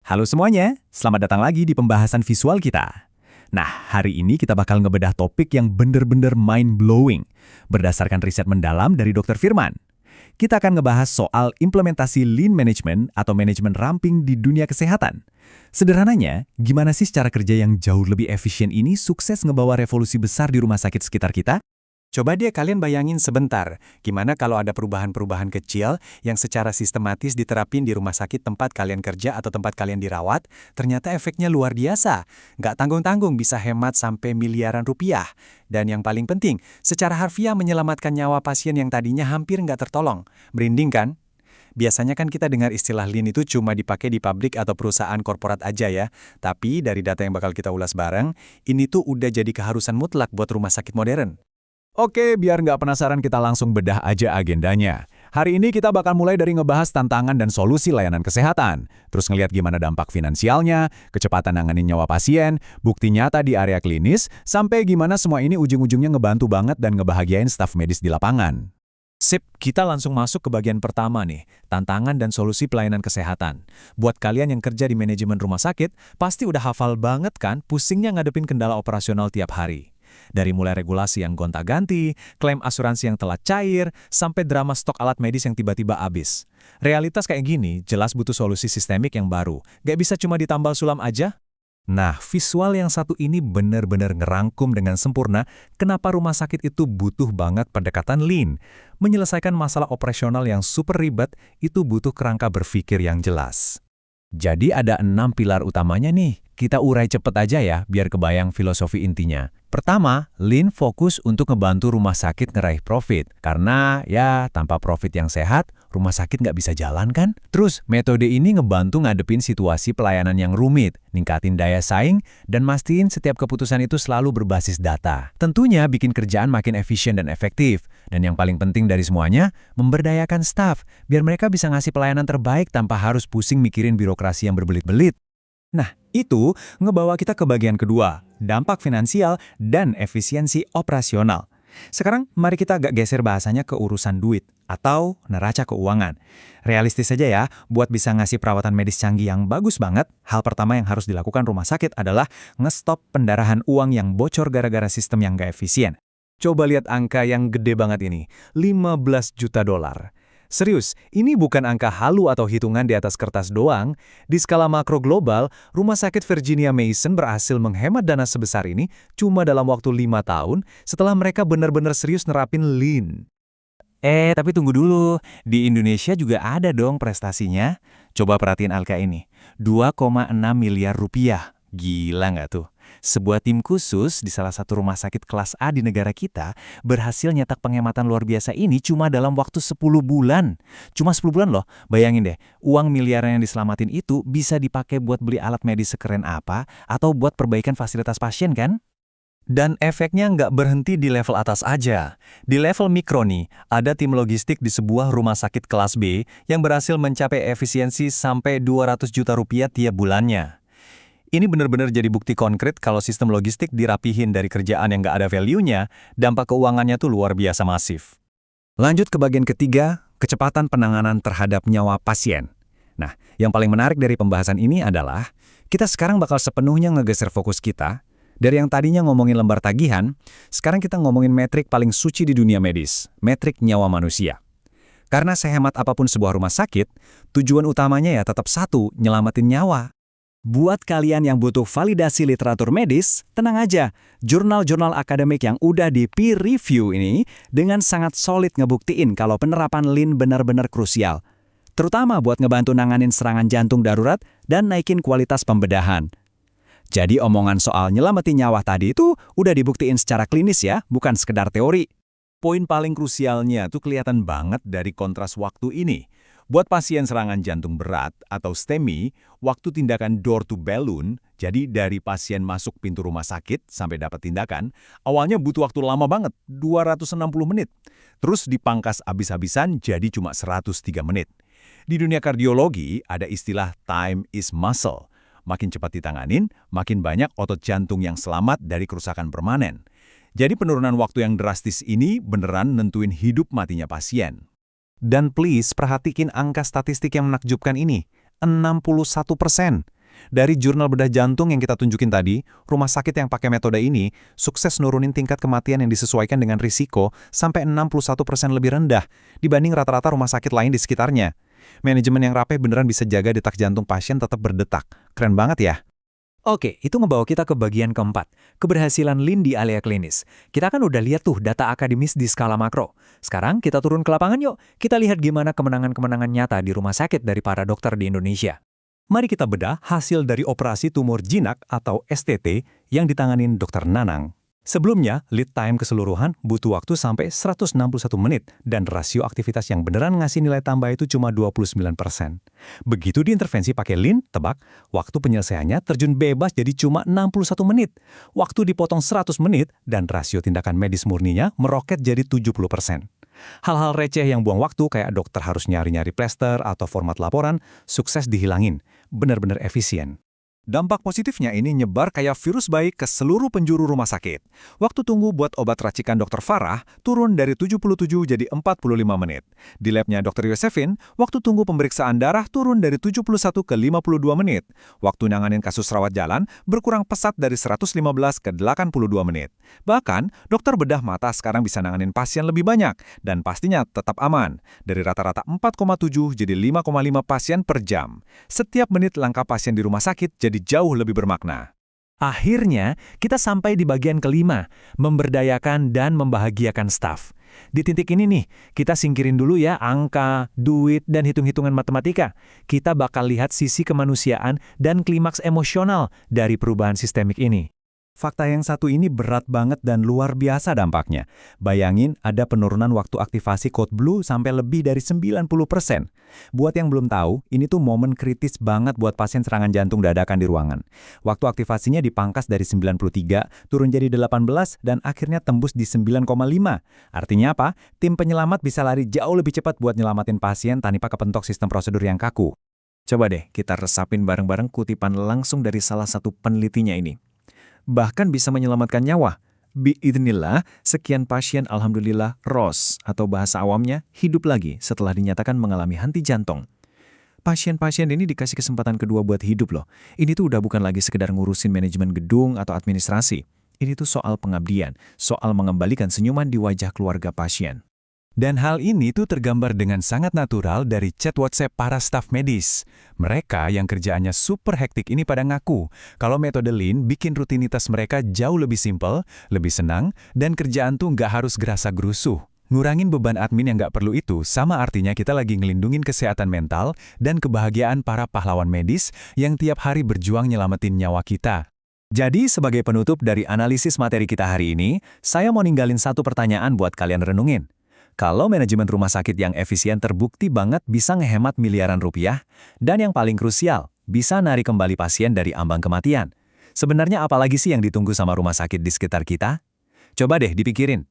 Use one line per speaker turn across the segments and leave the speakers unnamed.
Halo semuanya, selamat datang lagi di pembahasan visual kita. Nah, hari ini kita bakal ngebedah topik yang bener-bener mind-blowing, berdasarkan riset mendalam dari Dr. Firman. Kita akan ngebahas soal implementasi lean management atau manajemen ramping di dunia kesehatan. Sederhananya, gimana sih cara kerja yang jauh lebih efisien ini sukses ngebawa revolusi besar di rumah sakit sekitar kita?
Coba deh kalian bayangin sebentar, gimana kalau ada perubahan-perubahan kecil yang secara sistematis diterapin di rumah sakit tempat kalian kerja atau tempat kalian dirawat, ternyata efeknya luar biasa. Nggak tanggung-tanggung bisa hemat sampai miliaran rupiah. Dan yang paling penting, secara harfiah menyelamatkan nyawa pasien yang tadinya hampir nggak tertolong. Merinding kan? Biasanya kan kita dengar istilah lean itu cuma dipakai di pabrik atau perusahaan korporat aja ya. Tapi dari data yang bakal kita ulas bareng, ini tuh udah jadi keharusan mutlak buat rumah sakit modern.
Oke, biar nggak penasaran kita langsung bedah aja agendanya. Hari ini kita bakal mulai dari ngebahas tantangan dan solusi layanan kesehatan. Terus ngelihat gimana dampak finansialnya, kecepatan nanganin nyawa pasien, bukti nyata di area klinis, sampai gimana semua ini ujung-ujungnya ngebantu banget dan ngebahagiain staf medis di lapangan.
Sip, kita langsung masuk ke bagian pertama nih, tantangan dan solusi pelayanan kesehatan. Buat kalian yang kerja di manajemen rumah sakit, pasti udah hafal banget kan pusingnya ngadepin kendala operasional tiap hari. Dari mulai regulasi yang gonta-ganti, klaim asuransi yang telat cair, sampai drama stok alat medis yang tiba-tiba habis. Realitas kayak gini jelas butuh solusi sistemik yang baru. Gak bisa cuma ditambal sulam aja. Nah, visual yang satu ini benar-benar ngerangkum dengan sempurna kenapa rumah sakit itu butuh banget pendekatan lean. Menyelesaikan masalah operasional yang super ribet itu butuh kerangka berpikir yang jelas. Jadi ada 6 pilar utamanya nih. Kita urai cepet aja ya, biar kebayang filosofi intinya. Pertama, lean fokus untuk ngebantu rumah sakit ngeraih profit. Karena ya, tanpa profit yang sehat, rumah sakit nggak bisa jalan kan? Terus, metode ini ngebantu ngadepin situasi pelayanan yang rumit, ningkatin daya saing, dan mastiin setiap keputusan itu selalu berbasis data. Tentunya bikin kerjaan makin efisien dan efektif. Dan yang paling penting dari semuanya, memberdayakan staf, biar mereka bisa ngasih pelayanan terbaik tanpa harus pusing mikirin birokrasi yang berbelit-belit. Nah, itu ngebawa kita ke bagian kedua, dampak finansial dan efisiensi operasional. Sekarang, mari kita agak geser bahasanya ke urusan duit atau neraca keuangan. Realistis saja ya, buat bisa ngasih perawatan medis canggih yang bagus banget, hal pertama yang harus dilakukan rumah sakit adalah ngestop pendarahan uang yang bocor gara-gara sistem yang gak efisien. Coba lihat angka yang gede banget ini, 15 juta dolar. Serius, ini bukan angka halu atau hitungan di atas kertas doang. Di skala makro global, Rumah Sakit Virginia Mason berhasil menghemat dana sebesar ini cuma dalam waktu 5 tahun setelah mereka benar-benar serius nerapin lean. Tapi tunggu dulu. Di Indonesia juga ada dong prestasinya. Coba perhatiin angka ini, 2,6 miliar rupiah. Gila nggak tuh? Sebuah tim khusus di salah satu rumah sakit kelas A di negara kita berhasil nyetak penghematan luar biasa ini cuma dalam waktu 10 bulan. Cuma 10 bulan loh, bayangin deh, uang miliaran yang diselamatin itu bisa dipakai buat beli alat medis sekeren apa atau buat perbaikan fasilitas pasien kan? Dan efeknya nggak berhenti di level atas aja. Di level mikro nih, ada tim logistik di sebuah rumah sakit kelas B yang berhasil mencapai efisiensi sampai 200 juta rupiah tiap bulannya. Ini benar-benar jadi bukti konkret kalau sistem logistik dirapihin dari kerjaan yang nggak ada value-nya, dampak keuangannya tuh luar biasa masif. Lanjut ke bagian ketiga, kecepatan penanganan terhadap nyawa pasien. Nah, yang paling menarik dari pembahasan ini adalah, kita sekarang bakal sepenuhnya ngegeser fokus kita, dari yang tadinya ngomongin lembar tagihan, sekarang kita ngomongin metrik paling suci di dunia medis, metrik nyawa manusia. Karena sehemat apapun sebuah rumah sakit, tujuan utamanya ya tetap satu, nyelamatin nyawa. Buat kalian yang butuh validasi literatur medis, tenang aja. Jurnal-jurnal akademik yang udah di peer review ini dengan sangat solid ngebuktiin kalau penerapan lean benar-benar krusial. Terutama buat ngebantu nanganin serangan jantung darurat dan naikin kualitas pembedahan. Jadi omongan soal nyelamatin nyawa tadi itu udah dibuktiin secara klinis ya, bukan sekedar teori. Poin paling krusialnya tuh kelihatan banget dari kontras waktu ini. Buat pasien serangan jantung berat atau STEMI, waktu tindakan door to balloon, jadi dari pasien masuk pintu rumah sakit sampai dapat tindakan, awalnya butuh waktu lama banget, 260 menit. Terus dipangkas habis-habisan jadi cuma 103 menit. Di dunia kardiologi ada istilah time is muscle. Makin cepat ditanganin, makin banyak otot jantung yang selamat dari kerusakan permanen. Jadi penurunan waktu yang drastis ini beneran nentuin hidup matinya pasien. Dan please perhatikan angka statistik yang menakjubkan ini, 61%. Dari jurnal bedah jantung yang kita tunjukin tadi, rumah sakit yang pakai metode ini sukses nurunin tingkat kematian yang disesuaikan dengan risiko sampai 61% lebih rendah dibanding rata-rata rumah sakit lain di sekitarnya. Manajemen yang rapi beneran bisa jaga detak jantung pasien tetap berdetak. Keren banget ya.
Oke, itu ngebawa kita ke bagian keempat, keberhasilan Lean di area klinis. Kita kan udah lihat tuh data akademis di skala makro. Sekarang kita turun ke lapangan yuk, kita lihat gimana kemenangan-kemenangan nyata di rumah sakit dari para dokter di Indonesia.
Mari kita bedah hasil dari operasi tumor jinak atau STT yang ditanganin Dr. Nanang. Sebelumnya, lead time keseluruhan butuh waktu sampai 161 menit dan rasio aktivitas yang beneran ngasih nilai tambah itu cuma 29%. Begitu diintervensi pakai Lean, tebak, waktu penyelesaiannya terjun bebas jadi cuma 61 menit. Waktu dipotong 100 menit dan rasio tindakan medis murninya meroket jadi 70%. Hal-hal receh yang buang waktu kayak dokter harus nyari-nyari plester atau format laporan, sukses dihilangin. Benar-benar efisien.
Dampak positifnya ini nyebar kayak virus baik ke seluruh penjuru rumah sakit. Waktu tunggu buat obat racikan Dr. Farah turun dari 77 jadi 45 menit. Di labnya Dr. Yosefin, waktu tunggu pemeriksaan darah turun dari 71 ke 52 menit. Waktu nanganin kasus rawat jalan berkurang pesat dari 115 ke 82 menit. Bahkan, dokter bedah mata sekarang bisa nanganin pasien lebih banyak dan pastinya tetap aman. Dari rata-rata 4,7 jadi 5,5 pasien per jam. Setiap menit langkah pasien di rumah sakit jadi jauh lebih bermakna.
Akhirnya, kita sampai di bagian kelima, memberdayakan dan membahagiakan staf. Di titik ini nih, kita singkirin dulu ya angka, duit, dan hitung-hitungan matematika. Kita bakal lihat sisi kemanusiaan dan klimaks emosional dari perubahan sistemik ini.
Fakta yang satu ini berat banget dan luar biasa dampaknya. Bayangin ada penurunan waktu aktivasi Code Blue sampai lebih dari 90%. Buat yang belum tahu, ini tuh momen kritis banget buat pasien serangan jantung dadakan di ruangan. Waktu aktivasinya dipangkas dari 93, turun jadi 18, dan akhirnya tembus di 9,5. Artinya apa? Tim penyelamat bisa lari jauh lebih cepat buat nyelamatin pasien tanpa kepentok sistem prosedur yang kaku.
Coba deh kita resapin bareng-bareng kutipan langsung dari salah satu penelitinya ini. Bahkan bisa menyelamatkan nyawa. Biidznillah, sekian pasien alhamdulillah ROS atau bahasa awamnya hidup lagi setelah dinyatakan mengalami henti jantung. Pasien-pasien ini dikasih kesempatan kedua buat hidup loh. Ini tuh udah bukan lagi sekedar ngurusin manajemen gedung atau administrasi. Ini tuh soal pengabdian, soal mengembalikan senyuman di wajah keluarga pasien.
Dan hal ini tuh tergambar dengan sangat natural dari chat WhatsApp para staf medis. Mereka yang kerjaannya super hektik ini pada ngaku kalau metode Lean bikin rutinitas mereka jauh lebih simpel, lebih senang, dan kerjaan tuh nggak harus gerasa-gerusuh. Ngurangin beban admin yang nggak perlu itu sama artinya kita lagi ngelindungin kesehatan mental dan kebahagiaan para pahlawan medis yang tiap hari berjuang nyelamatin nyawa kita. Jadi sebagai penutup dari analisis materi kita hari ini, saya mau ninggalin satu pertanyaan buat kalian renungin. Kalau manajemen rumah sakit yang efisien terbukti banget bisa ngehemat miliaran rupiah, dan yang paling krusial, bisa narik kembali pasien dari ambang kematian. Sebenarnya apalagi sih yang ditunggu sama rumah sakit di sekitar kita? Coba deh dipikirin.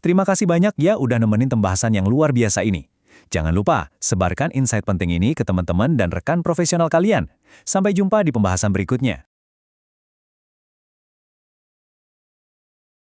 Terima kasih banyak ya udah nemenin pembahasan yang luar biasa ini. Jangan lupa, sebarkan insight penting ini ke teman-teman dan rekan profesional kalian. Sampai jumpa di pembahasan berikutnya.